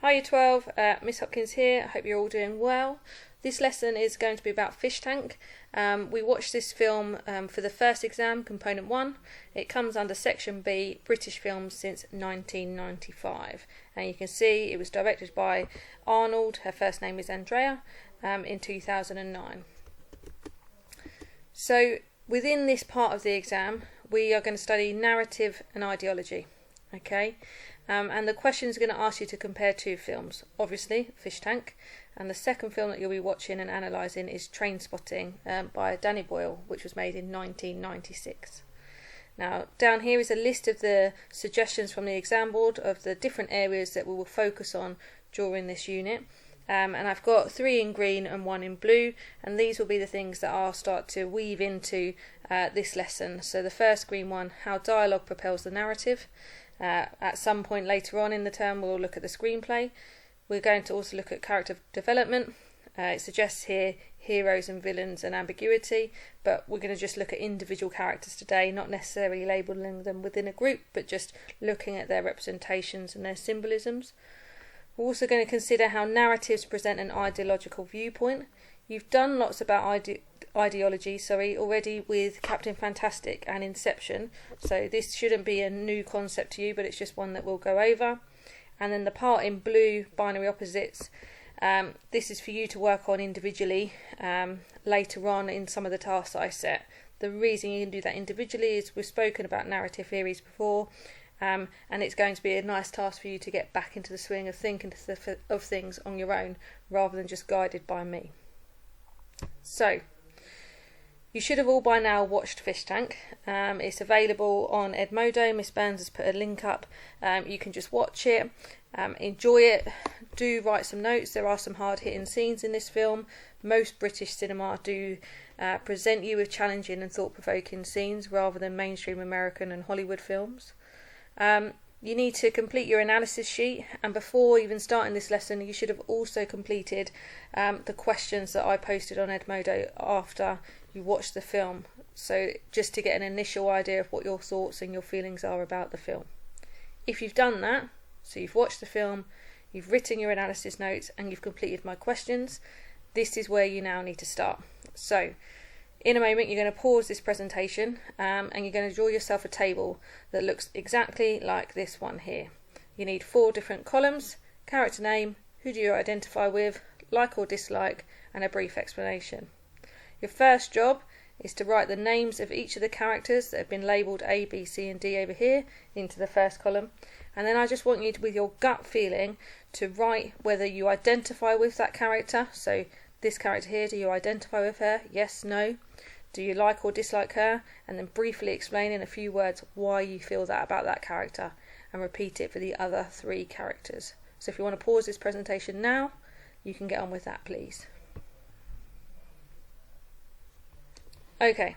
Hi Year 12, Miss Hopkins here. I hope you're all doing well. This lesson is going to be about Fish Tank. We watched this film for the first exam, Component 1. It comes under Section B, British Films since 1995. And you can see it was directed by Arnold, her first name is Andrea, in 2009. So within this part of the exam, we are going to study narrative and ideology. Okay, and the question is going to ask you to compare two films. Obviously, Fish Tank, and the second film that you'll be watching and analysing is Trainspotting by Danny Boyle, which was made in 1996. Now, down here is a list of the suggestions from the exam board of the different areas that we will focus on during this unit. And I've got 3 in green and 1 in blue, and these will be the things that I'll start to weave into this lesson. So the first green one, how dialogue propels the narrative. At some point later on in the term we'll look at the screenplay. We're going to also look at character development. It suggests here heroes and villains and ambiguity, but we're going to just look at individual characters today, not necessarily labelling them within a group, but just looking at their representations and their symbolisms. We're also going to consider how narratives present an ideological viewpoint. You've done lots about ideology already with Captain Fantastic and Inception, so this shouldn't be a new concept to you, but it's just one that we'll go over. And then the part in blue, binary opposites, this is for you to work on individually later on in some of the tasks that I set. The reason you can do that individually is we've spoken about narrative theories before, and it's going to be a nice task for you to get back into the swing of thinking of things on your own rather than just guided by me. So, you should have all by now watched Fish Tank. It's available on Edmodo. Miss Burns has put a link up. You can just watch it, enjoy it, do write some notes. There are some hard-hitting scenes in this film. Most British cinema do present you with challenging and thought-provoking scenes rather than mainstream American and Hollywood films. You need to complete your analysis sheet, and before even starting this lesson you should have also completed the questions that I posted on Edmodo after you watched the film, so just to get an initial idea of what your thoughts and your feelings are about the film. If you've done that, so you've watched the film, you've written your analysis notes and you've completed my questions, this is where you now need to start. So in a moment you're going to pause this presentation and you're going to draw yourself a table that looks exactly like this one here. You need 4 different columns: character name, who do you identify with, like or dislike, and a brief explanation. Your first job is to write the names of each of the characters that have been labelled A, B, C and D over here into the first column, and then I just want you to, with your gut feeling, to write whether you identify with that character. So this character here, do you identify with her? Yes, no. Do you like or dislike her? And then briefly explain in a few words why you feel that about that character, and repeat it for the other 3 characters. So if you want to pause this presentation now, you can get on with that, please. Okay,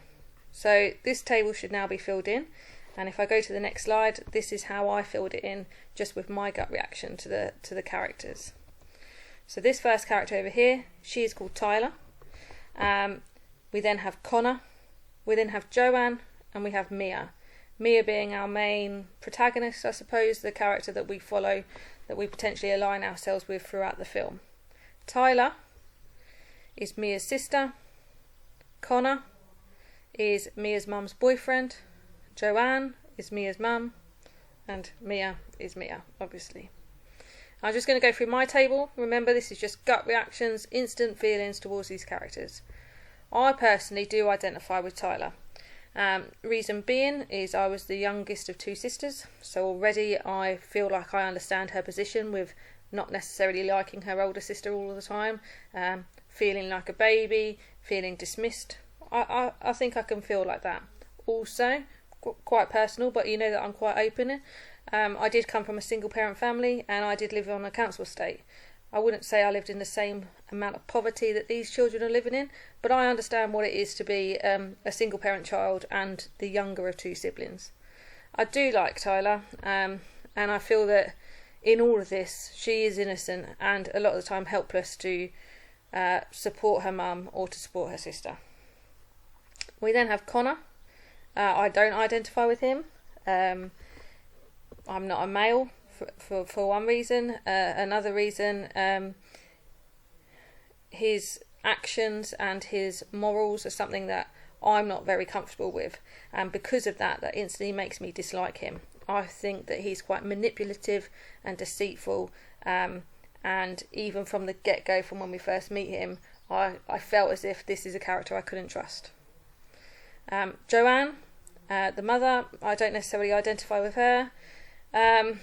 so this table should now be filled in, and if I go to the next slide, this is how I filled it in just with my gut reaction to the characters. So this first character over here, she is called Tyler. We then have Connor, we then have Joanne, and we have Mia. Mia being our main protagonist, I suppose, the character that we follow, that we potentially align ourselves with throughout the film. Tyler is Mia's sister. Connor is Mia's mum's boyfriend. Joanne is Mia's mum. And Mia is Mia, obviously. I'm just going to go through my table. Remember, this is just gut reactions, instant feelings towards these characters. I personally do identify with Tyler. Reason being is I was the youngest of 2 sisters, so already I feel like I understand her position with not necessarily liking her older sister all the time, feeling like a baby, feeling dismissed. I think I can feel like that. Also, quite personal, but you know that I'm quite open. I did come from a single parent family and I did live on a council estate. I wouldn't say I lived in the same amount of poverty that these children are living in, but I understand what it is to be a single parent child and the younger of 2 siblings. I do like Tyler, and I feel that in all of this she is innocent and a lot of the time helpless to support her mum or to support her sister. We then have Connor. I don't identify with him. I'm not a male for one reason. Another reason, his actions and his morals are something that I'm not very comfortable with, and because of that instantly makes me dislike him. I think that he's quite manipulative and deceitful, and even from the get-go, from when we first meet him, I felt as if this is a character I couldn't trust. Joanne, the mother, I don't necessarily identify with her. I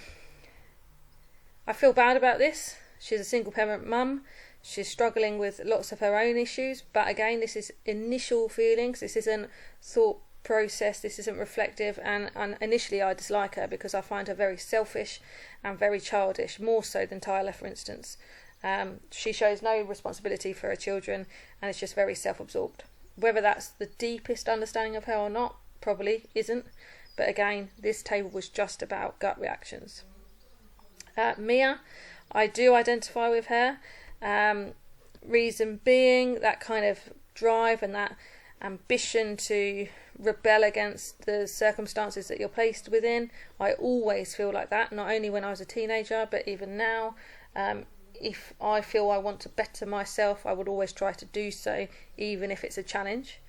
feel bad about this. She's a single parent mum. She's struggling with lots of her own issues, but again, this is initial feelings. This isn't thought process. This isn't reflective, and initially I dislike her because I find her very selfish and very childish, more so than Tyler, for instance. She shows no responsibility for her children and is just very self-absorbed. Whether that's the deepest understanding of her or not, probably isn't. But again, this table was just about gut reactions. Mia, I do identify with her. Reason being that kind of drive and that ambition to rebel against the circumstances that you're placed within. I always feel like that, not only when I was a teenager, but even now. If I feel I want to better myself, I would always try to do so, even if it's a challenge.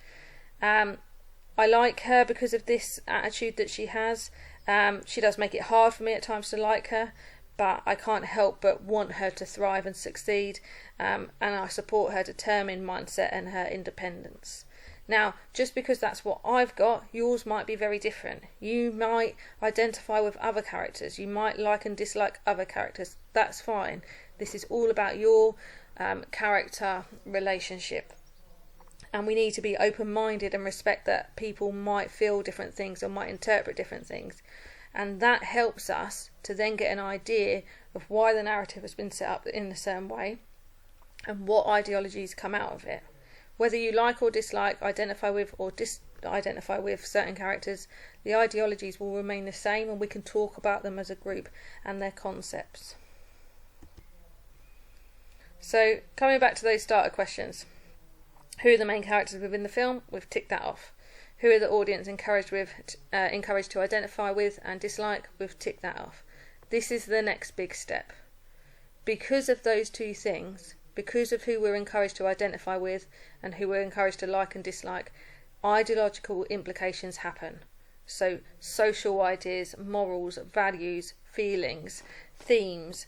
I like her because of this attitude that she has. She does make it hard for me at times to like her, but I can't help but want her to thrive and succeed, and I support her determined mindset and her independence. Now, just because that's what I've got, yours might be very different. You might identify with other characters. You might like and dislike other characters. That's fine. This is all about your character relationship. And we need to be open-minded and respect that people might feel different things or might interpret different things. And that helps us to then get an idea of why the narrative has been set up in a certain way and what ideologies come out of it. Whether you like or dislike, identify with or disidentify with certain characters, the ideologies will remain the same, and we can talk about them as a group and their concepts. So, coming back to those starter questions. Who are the main characters within the film? We've ticked that off. Who are the audience encouraged to identify with and dislike? We've ticked that off. This is the next big step. Because of those two things, because of who we're encouraged to identify with and who we're encouraged to like and dislike, ideological implications happen. So social ideas, morals, values, feelings, themes,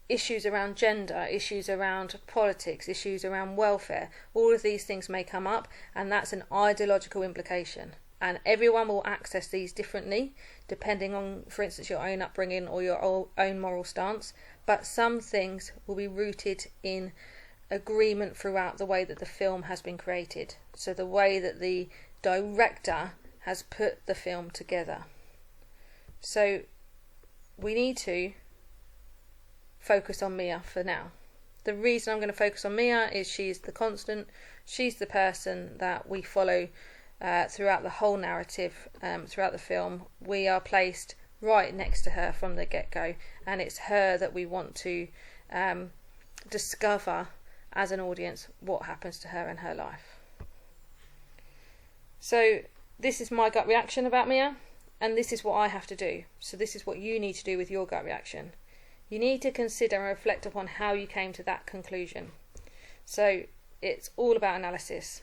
issues around gender, issues around politics, issues around welfare, all of these things may come up, and that's an ideological implication. And everyone will access these differently, depending on, for instance, your own upbringing or your own moral stance. But some things will be rooted in agreement throughout the way that the film has been created. So the way that the director has put the film together. So we need to focus on Mia for now. The reason I'm going to focus on Mia is she's the constant. She's the person that we follow throughout the whole narrative, throughout the film. We are placed right next to her from the get-go, and it's her that we want to discover as an audience what happens to her in her life. So this is my gut reaction about Mia, and this is what I have to do. So this is what you need to do with your gut reaction. You need to consider and reflect upon how you came to that conclusion. So it's all about analysis.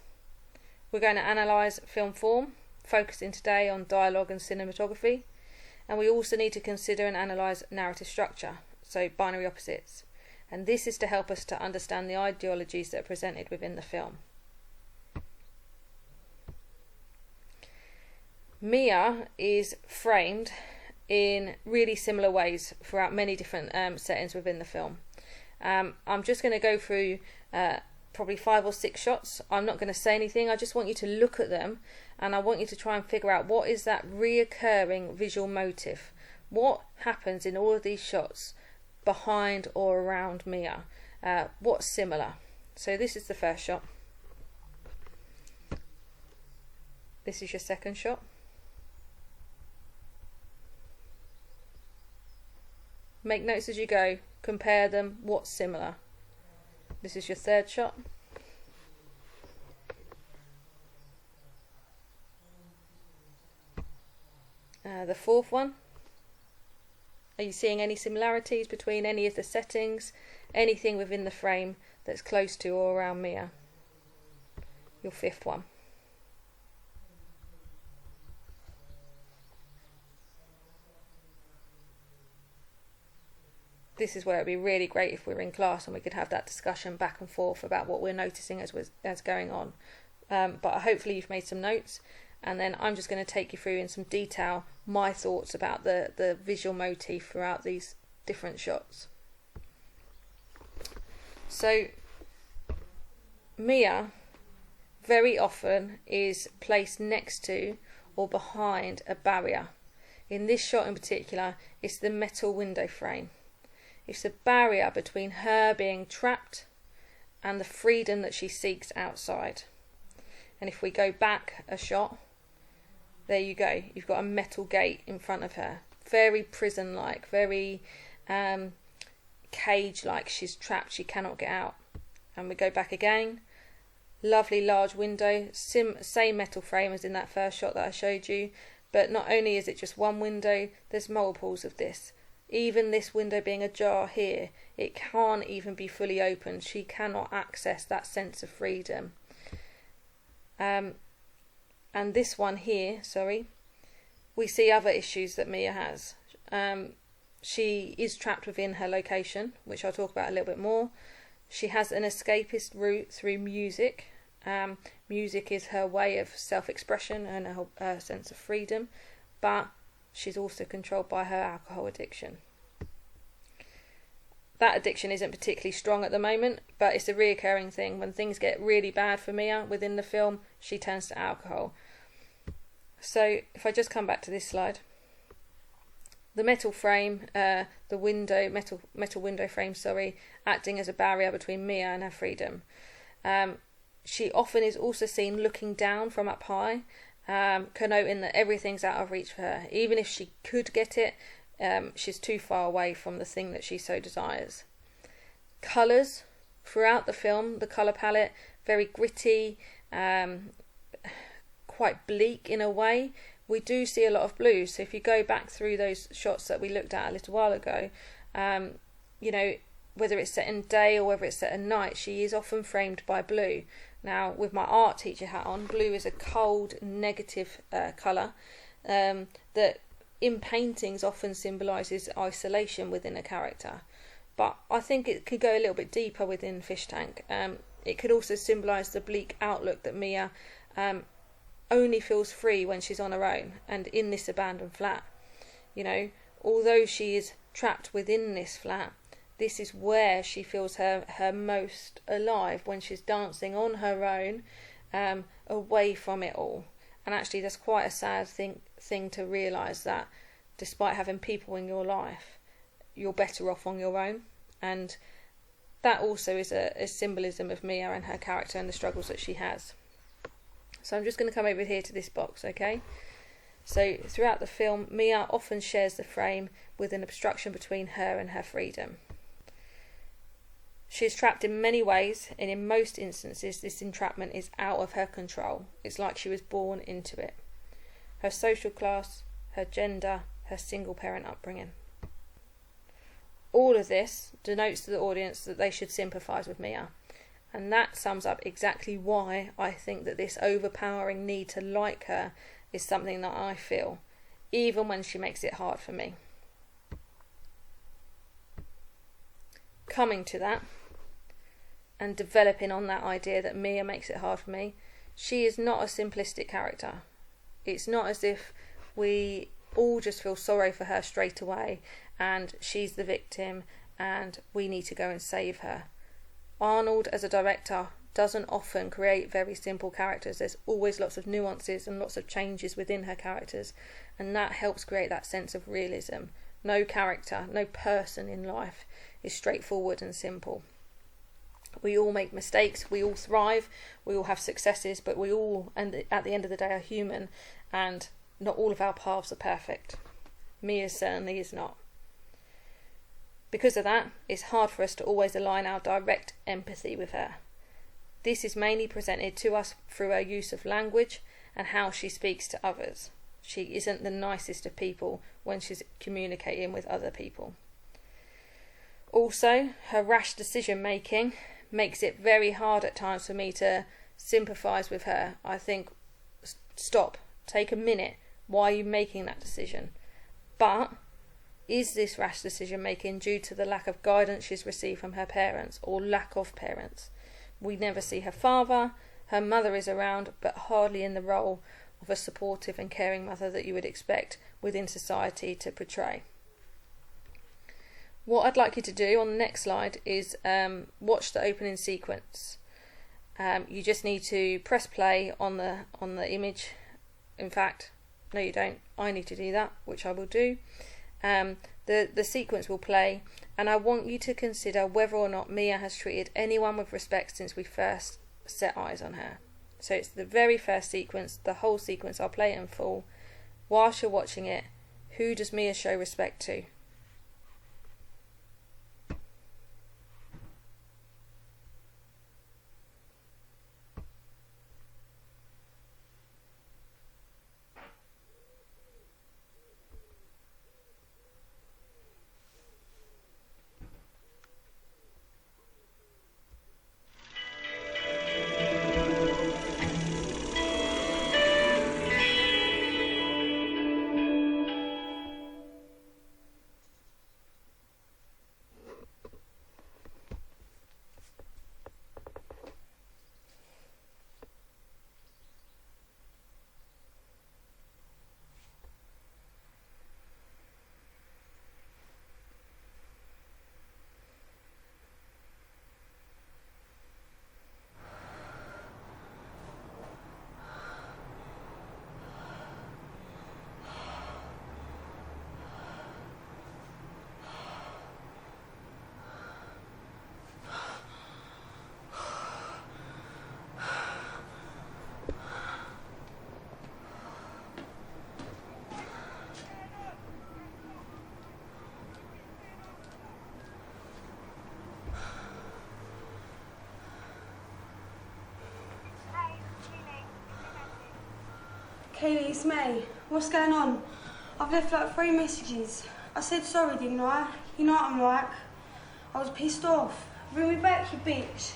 We're going to analyse film form, focusing today on dialogue and cinematography. And we also need to consider and analyse narrative structure, so binary opposites. And this is to help us to understand the ideologies that are presented within the film. Mia is framed in really similar ways throughout many different settings within the film. I'm just going to go through probably 5 or 6 shots. I'm not going to say anything. I just want you to look at them, and I want you to try and figure out what is that reoccurring visual motif. What happens in all of these shots behind or around Mia? What's similar? So this is the first shot. This is your second shot. Make notes as you go. Compare them. What's similar? This is your third shot. The fourth one. Are you seeing any similarities between any of the settings? Anything within the frame that's close to or around Mia? Your fifth one. This is where it'd be really great if we were in class and we could have that discussion back and forth about what we're noticing as going on. But hopefully you've made some notes, and then I'm just going to take you through in some detail my thoughts about the visual motif throughout these different shots. So Mia very often is placed next to or behind a barrier. In this shot in particular, it's the metal window frame. It's a barrier between her being trapped and the freedom that she seeks outside. And if we go back a shot, there you go. You've got a metal gate in front of her. Very prison-like, very cage-like. She's trapped, she cannot get out. And we go back again. Lovely large window, same metal frame as in that first shot that I showed you. But not only is it just one window, there's multiples of this. Even this window being ajar here, it can't even be fully opened. She cannot access that sense of freedom. And this one here, we see other issues that Mia has. She is trapped within her location, which I'll talk about a little bit more. She has an escapist route through music. Music is her way of self-expression and her sense of freedom, but she's also controlled by her alcohol addiction. That addiction isn't particularly strong at the moment, but it's a reoccurring thing. When things get really bad for Mia within the film, she turns to alcohol. So if I just come back to this slide, the metal frame, the window, metal window frame, acting as a barrier between Mia and her freedom. She often is also seen looking down from up high, connoting that everything's out of reach for her. Even if she could get it, she's too far away from the thing that she so desires. Colours throughout the film, the colour palette, very gritty, quite bleak in a way. We do see a lot of blue, so if you go back through those shots that we looked at a little while ago, whether it's set in day or whether it's set at night, she is often framed by blue. Now, with my art teacher hat on, blue is a cold, negative colour that in paintings often symbolises isolation within a character. But I think it could go a little bit deeper within Fish Tank. It could also symbolise the bleak outlook that Mia only feels free when she's on her own and in this abandoned flat. Although she is trapped within this flat, this is where she feels her most alive, when she's dancing on her own, away from it all. And actually that's quite a sad thing to realise, that despite having people in your life, you're better off on your own. And that also is a symbolism of Mia and her character and the struggles that she has. So I'm just going to come over here to this box, okay? So throughout the film, Mia often shares the frame with an obstruction between her and her freedom. She is trapped in many ways, and in most instances this entrapment is out of her control. It's like she was born into it. Her social class, her gender, her single parent upbringing. All of this denotes to the audience that they should sympathise with Mia. And that sums up exactly why I think that this overpowering need to like her is something that I feel, even when she makes it hard for me. Coming to that, and developing on that idea that Mia makes it hard for me, she is not a simplistic character. It's not as if we all just feel sorry for her straight away and she's the victim and we need to go and save her. Arnold, as a director, doesn't often create very simple characters. There's always lots of nuances and lots of changes within her characters, and that helps create that sense of realism. No character, no person in life is straightforward and simple. We all make mistakes, we all thrive, we all have successes, but we all, and at the end of the day, are human, and not all of our paths are perfect. Mia certainly is not. Because of that, it's hard for us to always align our direct empathy with her. This is mainly presented to us through her use of language and how she speaks to others. She isn't the nicest of people when she's communicating with other people. Also, her rash decision making makes it very hard at times for me to sympathise with her. I think, stop, take a minute. Why are you making that decision? But is this rash decision making due to the lack of guidance she's received from her parents, or lack of parents? We never see her father. Her mother is around, but hardly in the role of a supportive and caring mother that you would expect within society to portray. What I'd like you to do on the next slide is watch the opening sequence. You just need to press play on the image. In fact, no you don't. I need to do that, which I will do. The sequence will play, and I want you to consider whether or not Mia has treated anyone with respect since we first set eyes on her. So it's the very first sequence, the whole sequence. I'll play it in full. Whilst you're watching it, who does Mia show respect to? Kaylee, it's May. What's going on? I've left like 3 messages. I said sorry, didn't I? You know what I'm like. I was pissed off. Bring me back, you bitch.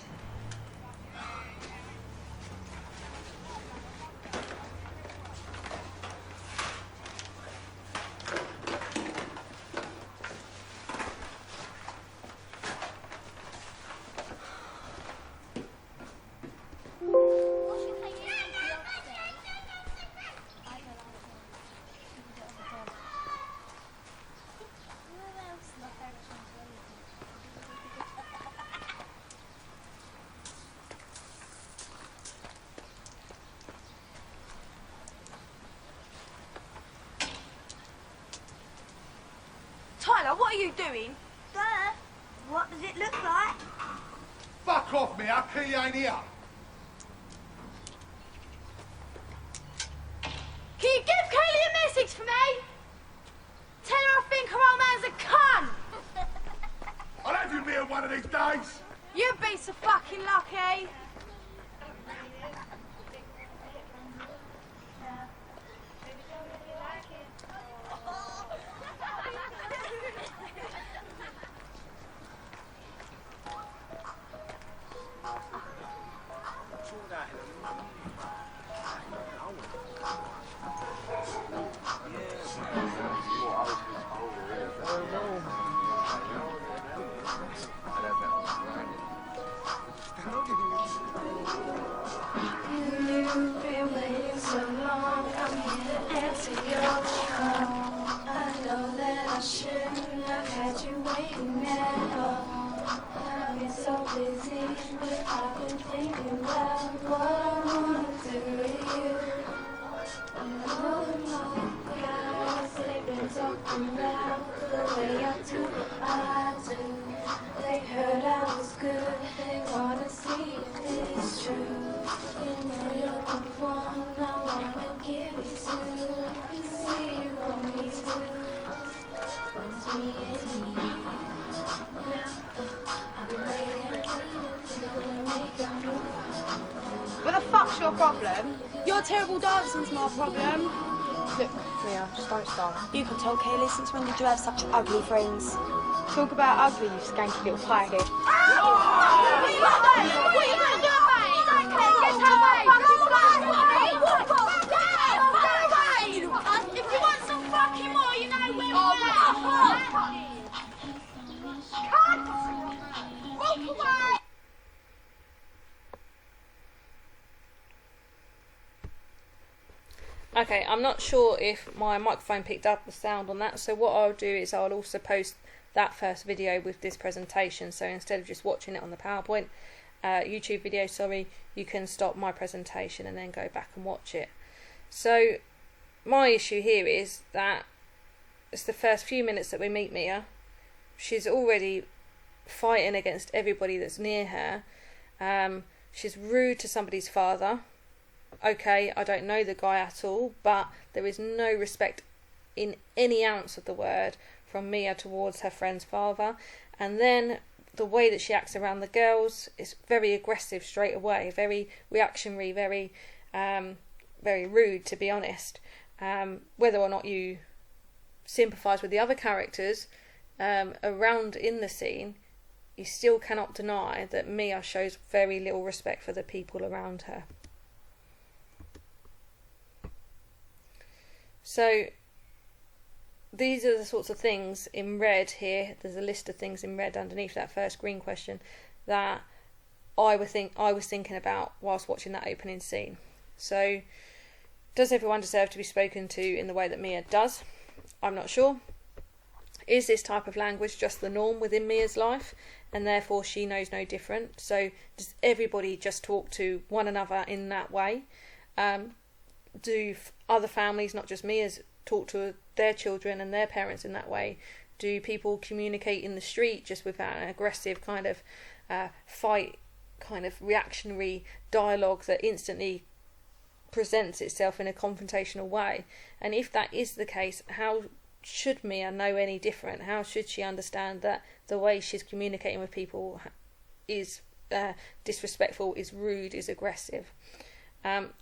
Tyler, what are you doing? Duh. What does it look like? Fuck off, Mia. Keely ain't here. Can you give Kaylee a message for me? Tell her I think her old man's a cunt. I'll have you, Mia, one of these days. You'd be so fucking lucky. What the fuck's your problem? Your terrible dancing's my problem. Look, Mia. Just don't start. You can tell, Kaylee, since when did you have such ugly friends? Talk about ugly, you skanky little piehead. If you want some fucking more, you know where we are. Walk away! Okay, I'm not sure if my microphone picked up the sound on that, so what I'll do is I'll also post that first video with this presentation, so instead of just watching it on the PowerPoint, YouTube video, you can stop my presentation and then go back and watch it. So my issue here is that it's the first few minutes that we meet Mia. She's already fighting against everybody that's near her. She's rude to somebody's father. Okay, I don't know the guy at all, but there is no respect in any ounce of the word from Mia towards her friend's father. And then the way that she acts around the girls is very aggressive straight away, very reactionary, very rude, to be honest. Whether or not you sympathise with the other characters around in the scene, you still cannot deny that Mia shows very little respect for the people around her. So these are the sorts of things in red here. There's a list of things in red underneath that first green question that I was thinking about whilst watching that opening scene. So, does everyone deserve to be spoken to in the way that Mia does? I'm not sure. Is this type of language just the norm within Mia's life, and therefore she knows no different? So, does everybody just talk to one another in that way? Do other families, not just Mia's, talk to their children and their parents in that way? Do people communicate in the street just with an aggressive kind of fight, kind of reactionary dialogue that instantly presents itself in a confrontational way? And if that is the case, how should Mia know any different? How should she understand that the way she's communicating with people is disrespectful, is rude, is aggressive?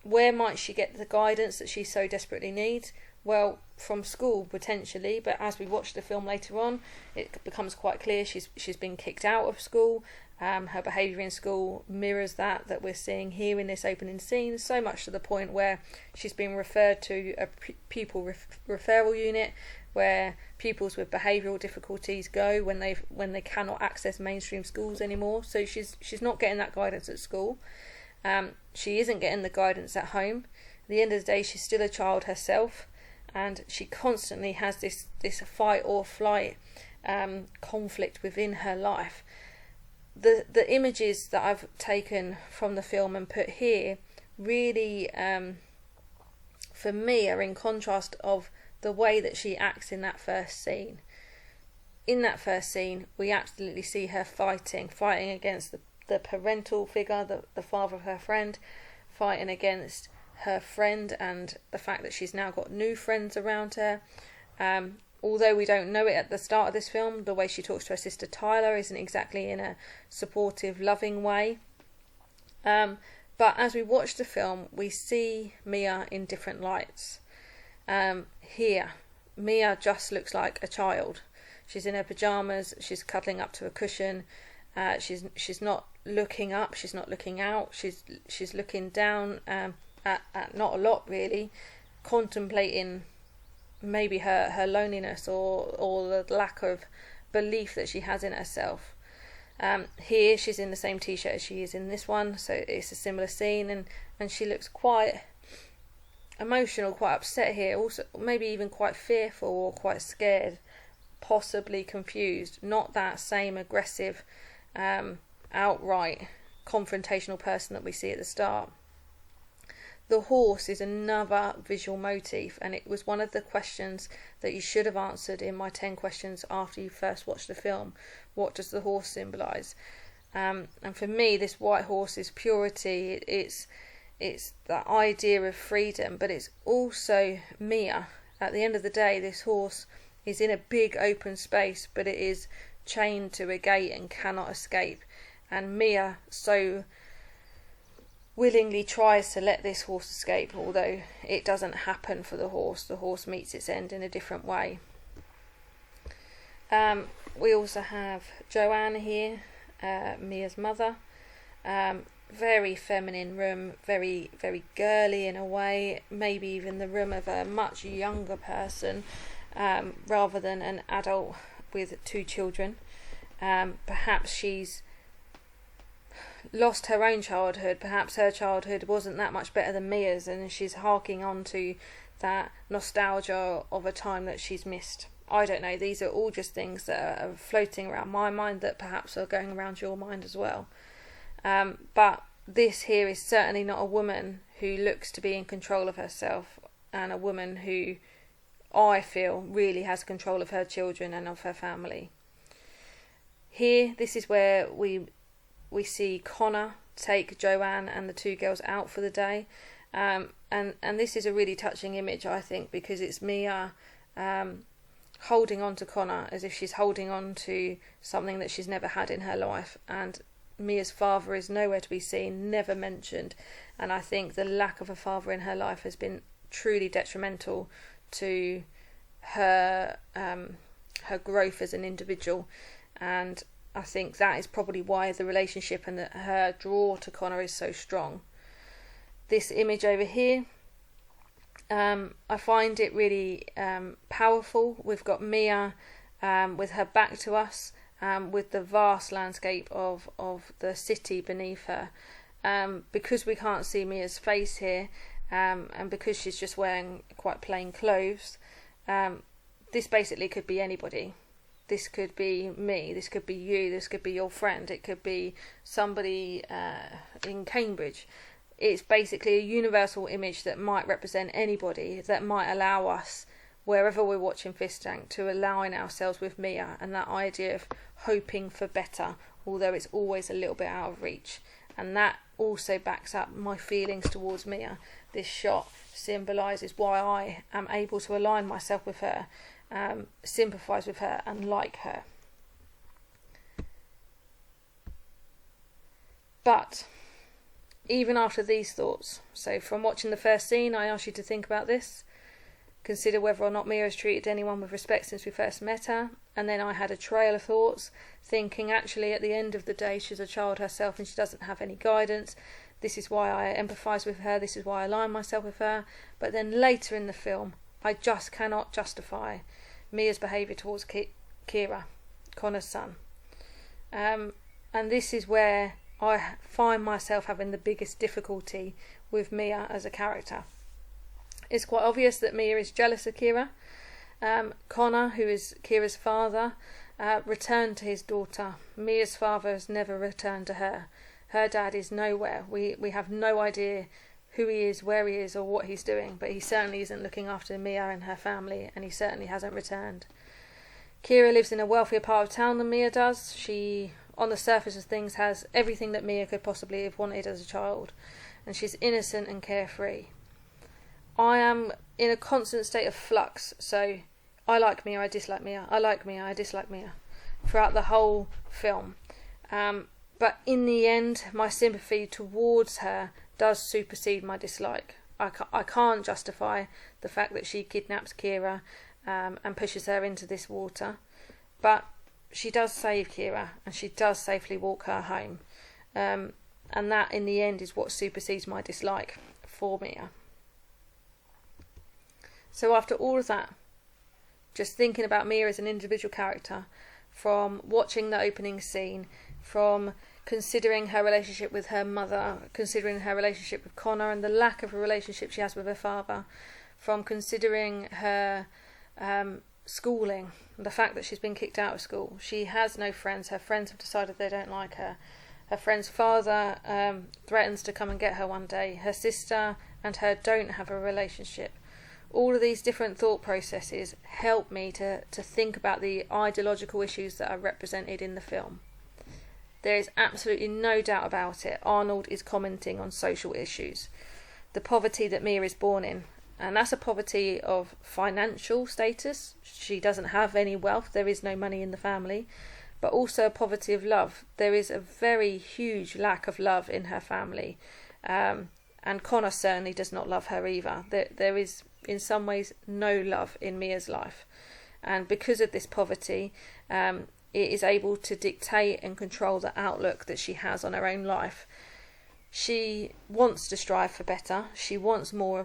Where might she get the guidance that she so desperately needs? Well, from school potentially, but as we watch the film later on, it becomes quite clear she's been kicked out of school. Her behaviour in school mirrors that we're seeing here in this opening scene, so much to the point where she's been referred to a pupil referral unit, where pupils with behavioural difficulties go when they cannot access mainstream schools anymore. So she's not getting that guidance at school. She isn't getting the guidance at home. At the end of the day, she's still a child herself, and she constantly has this fight or flight conflict within her life. The images that I've taken from the film and put here really, for me, are in contrast of the way that she acts in that first scene. In that first scene, we absolutely see her fighting against the parental figure, the father of her friend, fighting against her friend and the fact that she's now got new friends around her. Although we don't know it at the start of this film, the way she talks to her sister Tyler isn't exactly in a supportive, loving way. But as we watch the film, we see Mia in different lights. Here, Mia just looks like a child. She's in her pyjamas, she's cuddling up to a cushion. She's not looking up, she's not looking out, she's looking down at not a lot really, contemplating maybe her loneliness or the lack of belief that she has in herself. Here she's in the same t-shirt as she is in this one, so it's a similar scene, and she looks quite emotional, quite upset here, also maybe even quite fearful or quite scared, possibly confused. Not that same aggressive, outright confrontational person that we see at the start. The horse is another visual motif, and it was one of the questions that you should have answered in my 10 questions after you first watched the film. What does the horse symbolise? And for me, this white horse is purity. It's the idea of freedom, but it's also Mia. At the end of the day, this horse is in a big open space, but it is chained to a gate and cannot escape. And Mia so willingly tries to let this horse escape, although it doesn't happen for the horse. The horse meets its end in a different way. We also have Joanne here, Mia's mother. Very feminine room, very, very girly in a way, maybe even the room of a much younger person, rather than an adult with 2 children. Perhaps she's lost her own childhood. Perhaps her childhood wasn't that much better than Mia's, and she's harking on to that nostalgia of a time that she's missed. I don't know. These are all just things that are floating around my mind that perhaps are going around your mind as well. But this here is certainly not a woman who looks to be in control of herself, and a woman who I feel really has control of her children and of her family. Here, this is where we see Connor take Joanne and the 2 girls out for the day, and this is a really touching image, I think, because it's Mia holding on to Connor as if she's holding on to something that she's never had in her life, and Mia's father is nowhere to be seen, never mentioned, and I think the lack of a father in her life has been truly detrimental to her growth as an individual, and I think that is probably why the relationship and her draw to Connor is so strong. This image over here, I find it really powerful. We've got Mia with her back to us, with the vast landscape of the city beneath her. Because we can't see Mia's face here, and because she's just wearing quite plain clothes, this basically could be anybody. This could be me, this could be you, this could be your friend, it could be somebody in Cambridge. It's basically a universal image that might represent anybody, that might allow us, wherever we're watching Fish Tank, to align ourselves with Mia, and that idea of hoping for better, although it's always a little bit out of reach. And that also backs up my feelings towards Mia. This shot symbolises why I am able to align myself with her, sympathise with her and like her. But even after these thoughts, so from watching the first scene, I ask you to think about this, consider whether or not Mia has treated anyone with respect since we first met her, and then I had a trail of thoughts, thinking actually at the end of the day she's a child herself and she doesn't have any guidance. This is why I empathise with her, this is why I align myself with her. But then later in the film, I just cannot justify Mia's behaviour towards Kira, Connor's son. And this is where I find myself having the biggest difficulty with Mia as a character. It's quite obvious that Mia is jealous of Kira. Connor, who is Kira's father, returned to his daughter. Mia's father has never returned to her. Her dad is nowhere. We have no idea who he is, where he is, or what he's doing, but he certainly isn't looking after Mia and her family, and he certainly hasn't returned. Kira lives in a wealthier part of town than Mia does. She, on the surface of things, has everything that Mia could possibly have wanted as a child, and she's innocent and carefree. I am in a constant state of flux, so I like Mia, I dislike Mia, I like Mia, I dislike Mia, throughout the whole film. But in the end, my sympathy towards her does supersede my dislike. I can't justify the fact that she kidnaps Kira and pushes her into this water, but she does save Kira and she does safely walk her home, and that in the end is what supersedes my dislike for Mia. So after all of that, just thinking about Mia as an individual character, from watching the opening scene, from considering her relationship with her mother, considering her relationship with Connor and the lack of a relationship she has with her father, from considering her schooling, the fact that she's been kicked out of school. She has no friends. Her friends have decided they don't like her. Her friend's father threatens to come and get her one day. Her sister and her don't have a relationship. All of these different thought processes help me to think about the ideological issues that are represented in the film. There is absolutely no doubt about it. Arnold is commenting on social issues. The poverty that Mia is born in. And that's a poverty of financial status. She doesn't have any wealth. There is no money in the family. But also a poverty of love. There is a very huge lack of love in her family. And Connor certainly does not love her either. There is, in some ways, no love in Mia's life. And because of this poverty, it is able to dictate and control the outlook that she has on her own life. She wants to strive for better. She wants more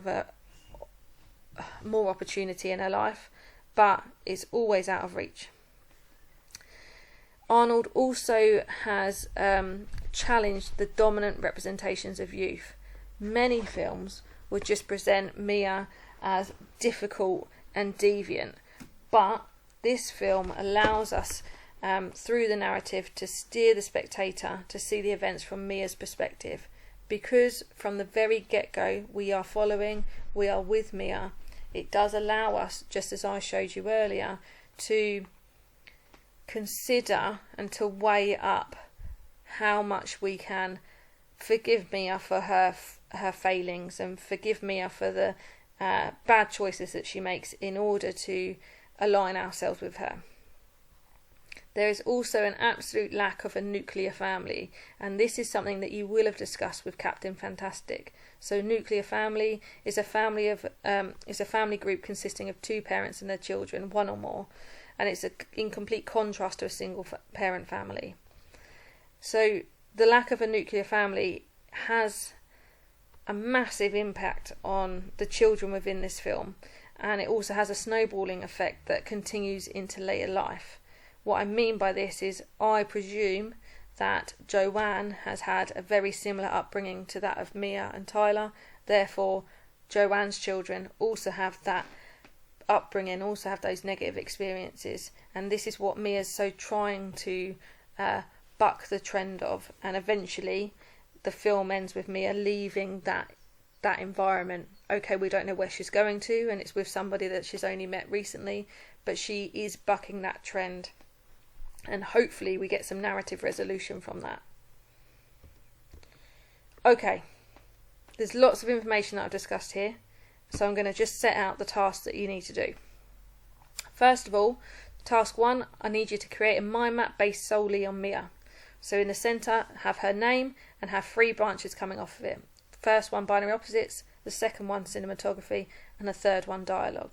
opportunity in her life, but it's always out of reach. Arnold also has challenged the dominant representations of youth. Many films would just present Mia as difficult and deviant, but this film allows us through the narrative to steer the spectator to see the events from Mia's perspective, because from the very get-go we are with Mia. It does allow us, just as I showed you earlier, to consider and to weigh up how much we can forgive Mia for her failings and forgive Mia for the bad choices that she makes in order to align ourselves with her. There is also an absolute lack of a nuclear family, and this is something that you will have discussed with Captain Fantastic. So, nuclear family is a family group consisting of two parents and their children, one or more, and it's in complete contrast to a single parent family. So, the lack of a nuclear family has a massive impact on the children within this film, and it also has a snowballing effect that continues into later life. What I mean by this is, I presume that Joanne has had a very similar upbringing to that of Mia and Tyler. Therefore, Joanne's children also have that upbringing, also have those negative experiences. And this is what Mia's so trying to buck the trend of. And eventually, the film ends with Mia leaving that environment. Okay, we don't know where she's going to, and it's with somebody that she's only met recently, but she is bucking that trend. And hopefully we get some narrative resolution from that. Okay, there's lots of information that I've discussed here, so I'm going to just set out the tasks that you need to do. First of all, task 1, I need you to create a mind map based solely on Mia. So in the centre, have her name and have 3 branches coming off of it. The first one, binary opposites, the second one, cinematography, and the third one, dialogue.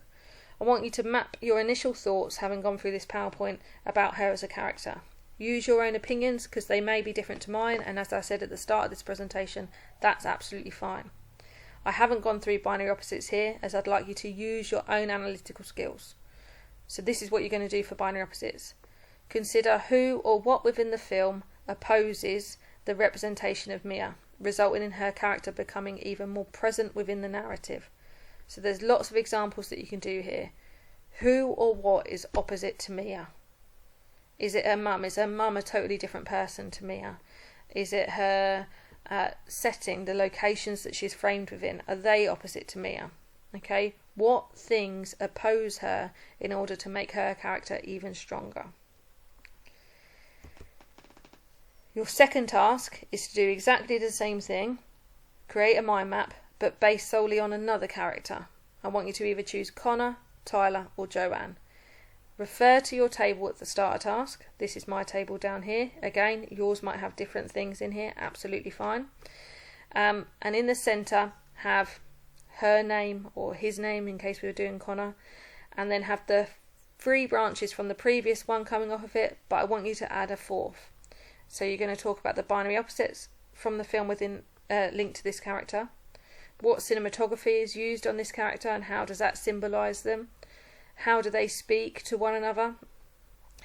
I want you to map your initial thoughts, having gone through this PowerPoint, about her as a character. Use your own opinions, because they may be different to mine, and as I said at the start of this presentation, that's absolutely fine. I haven't gone through binary opposites here, as I'd like you to use your own analytical skills. So this is what you're going to do for binary opposites. Consider who or what within the film opposes the representation of Mia, resulting in her character becoming even more present within the narrative. So there's lots of examples that you can do here. Who or what is opposite to Mia? Is it her mum? Is her mum a totally different person to Mia? Is it her setting, the locations that she's framed within? Are they opposite to Mia? Okay, what things oppose her in order to make her character even stronger? Your second task is to do exactly the same thing. Create a mind map, but based solely on another character. I want you to either choose Connor, Tyler, or Joanne. Refer to your table at the start of task. This is my table down here. Again, yours might have different things in here, absolutely fine. And in the centre, have her name or his name in case we were doing Connor, and then have the 3 branches from the previous one coming off of it, but I want you to add a 4th. So you're going to talk about the binary opposites from the film within linked to this character. What cinematography is used on this character and how does that symbolise them? How do they speak to one another?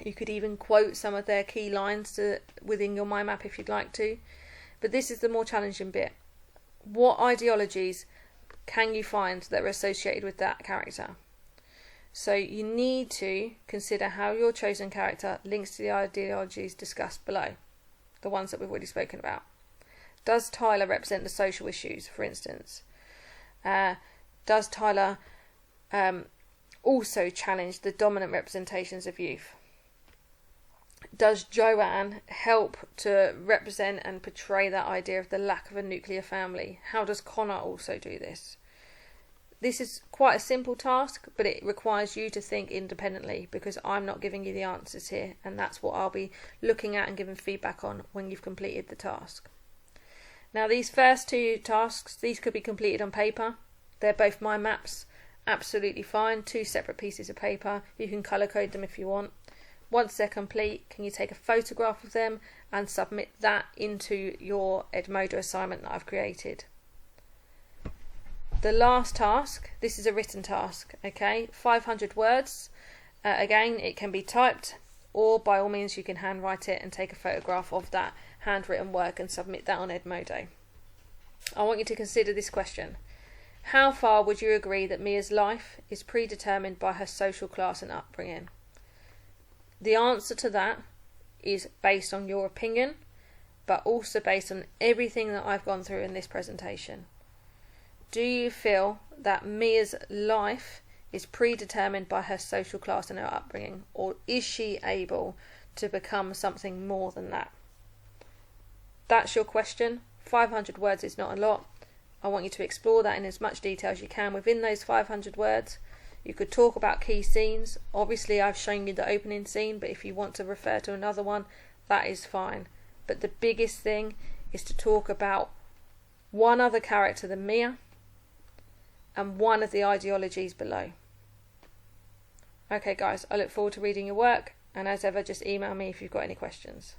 You could even quote some of their key lines within your mind map if you'd like to. But this is the more challenging bit. What ideologies can you find that are associated with that character? So you need to consider how your chosen character links to the ideologies discussed below, the ones that we've already spoken about. Does Tyler represent the social issues, for instance? Does Tyler also challenge the dominant representations of youth? Does Joanne help to represent and portray that idea of the lack of a nuclear family? How does Connor also do this? This is quite a simple task, but it requires you to think independently, because I'm not giving you the answers here, and that's what I'll be looking at and giving feedback on when you've completed the task. Now these first two tasks, these could be completed on paper. They're both mind maps, absolutely fine, 2 separate pieces of paper. You can colour code them if you want. Once they're complete, can you take a photograph of them and submit that into your Edmodo assignment that I've created. The last task, this is a written task, okay, 500 words. Again, it can be typed, or by all means you can handwrite it and take a photograph of that handwritten work and submit that on Edmodo. I want you to consider this question. How far would you agree that Mia's life is predetermined by her social class and upbringing? The answer to that is based on your opinion, but also based on everything that I've gone through in this presentation. Do you feel that Mia's life is predetermined by her social class and her upbringing, or is she able to become something more than that? That's your question. 500 words is not a lot. I want you to explore that in as much detail as you can within those 500 words. You could talk about key scenes. Obviously, I've shown you the opening scene, but if you want to refer to another one, that is fine. But the biggest thing is to talk about one other character than Mia and one of the ideologies below. Okay guys, I look forward to reading your work, and as ever, just email me if you've got any questions.